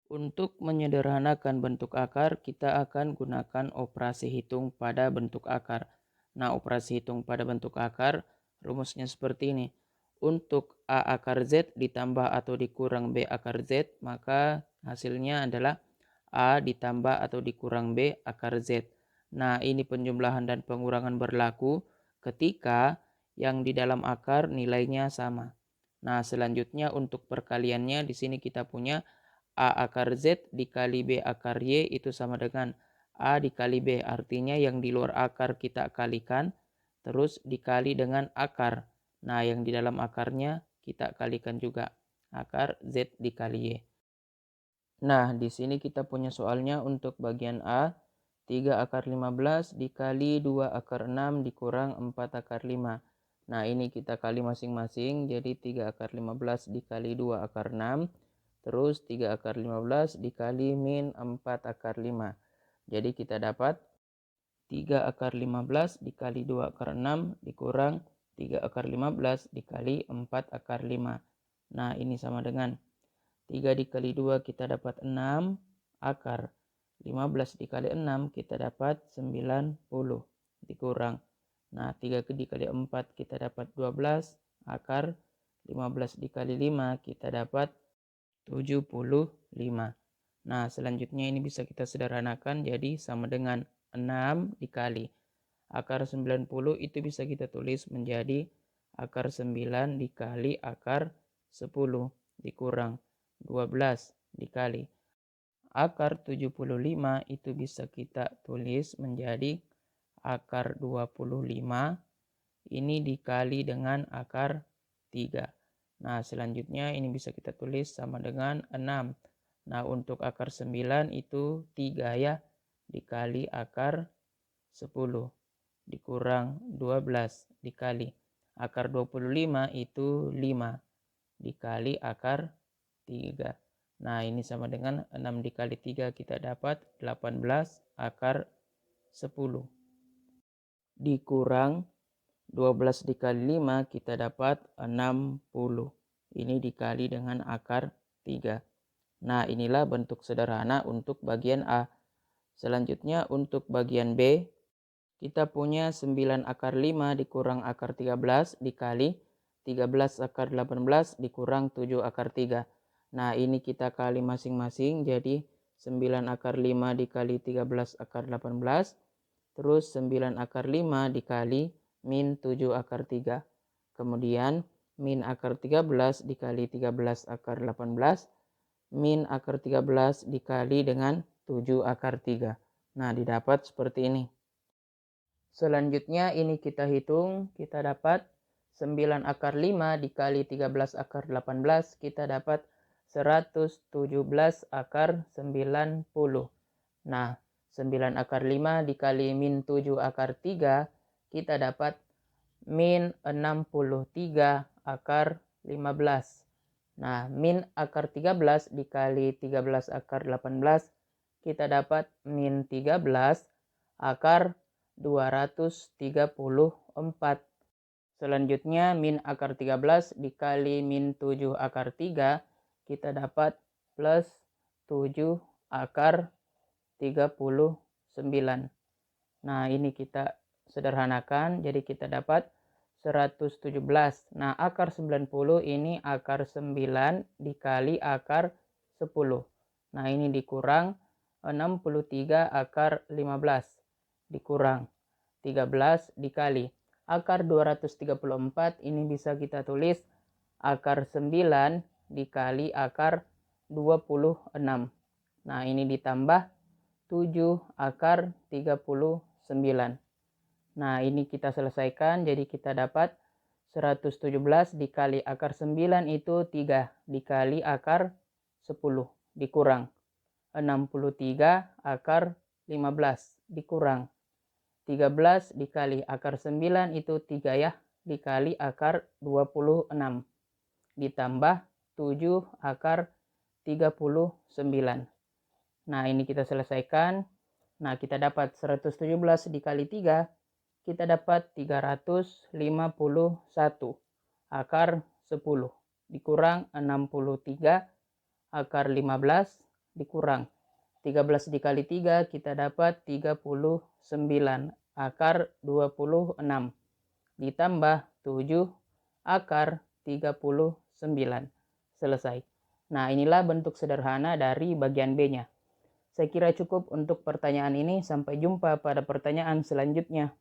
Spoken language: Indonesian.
Untuk menyederhanakan bentuk akar, kita akan gunakan operasi hitung pada bentuk akar. Nah, operasi hitung pada bentuk akar, rumusnya seperti ini. Untuk A akar Z ditambah atau dikurang B akar Z, maka hasilnya adalah A ditambah atau dikurang B akar Z. Nah, ini penjumlahan dan pengurangan berlaku ketika yang di dalam akar nilainya sama. Nah, selanjutnya untuk perkaliannya di sini kita punya A akar Z dikali B akar Y itu sama dengan A dikali B. Artinya yang di luar akar kita kalikan, terus dikali dengan akar. Nah, yang di dalam akarnya kita kalikan juga. Akar Z dikali Y. Nah, di sini kita punya soalnya untuk bagian A. 3 akar 15 dikali 2 akar 6 dikurang 4 akar 5. Nah, ini kita kali masing-masing. Jadi 3 akar 15 dikali 2 akar 6. Terus 3 akar 15 dikali min 4 akar 5. Jadi kita dapat 3 akar 15 dikali 2 akar 6 dikurang 3 akar 15 dikali 4 akar 5. Nah, ini sama dengan 3 dikali 2 kita dapat 6 akar 15 dikali 6 kita dapat 90 dikurang. Nah, 3 dikali 4 kita dapat 12 akar 15 dikali 5 kita dapat 75. Nah, selanjutnya ini bisa kita sederhanakan jadi sama dengan 6 dikali akar 90 itu bisa kita tulis menjadi akar 9 dikali akar 10 dikurang 12 dikali akar 75 itu bisa kita tulis menjadi akar 25 ini dikali dengan akar 3. Nah, selanjutnya ini bisa kita tulis sama dengan 6. Nah, untuk akar 9 itu 3 ya, dikali akar 10 dikurang 12 dikali akar 25 itu 5 dikali akar 3. Nah, ini sama dengan 6 dikali 3 kita dapat 18 akar 10 dikurang 12 dikali 5 kita dapat 60. Ini dikali dengan akar 3. Nah, inilah bentuk sederhana untuk bagian A. Selanjutnya untuk bagian B, kita punya 9 akar 5 dikurang akar 13 dikali 13 akar 18 dikurang 7 akar 3. Nah, ini kita kali masing-masing jadi 9 akar 5 dikali 13 akar 18. Terus 9 akar 5 dikali min 7 akar 3. Kemudian min akar 13 dikali 13 akar 18. Min akar 13 dikali dengan 7 akar 3. Nah, didapat seperti ini. Selanjutnya ini kita hitung, kita dapat 9 akar 5 dikali 13 akar 18, kita dapat 117 akar 90. Nah, 9 akar 5 dikali min 7 akar 3, kita dapat min 63 akar 15. Nah, min akar 13 dikali 13 akar 18, kita dapat min 13 akar 234. Selanjutnya min akar 13 dikali min 7 akar 3 kita dapat plus 7 akar 39. Nah, ini kita sederhanakan jadi kita dapat 117. Nah, akar 90 ini akar 9 dikali akar 10. Nah, ini dikurang 63 akar 15 dikurang 13 dikali akar 234 ini bisa kita tulis akar 9 dikali akar 26. Nah, ini ditambah 7 akar 39. Nah, ini kita selesaikan jadi kita dapat 117 dikali akar 9 itu 3 dikali akar 10 dikurang 63 akar 15 dikurang 13 dikali akar 9 itu 3 ya, dikali akar 26. Ditambah 7 akar 39. Nah, ini kita selesaikan. Nah, kita dapat 117 dikali 3, kita dapat 351 akar 10. Dikurang 63 akar 15 dikurang. 13 dikali 3 kita dapat 39 akar 26 ditambah 7 akar 39. Selesai. Nah, inilah bentuk sederhana dari bagian B-nya. Saya kira cukup untuk pertanyaan ini. Sampai jumpa pada pertanyaan selanjutnya.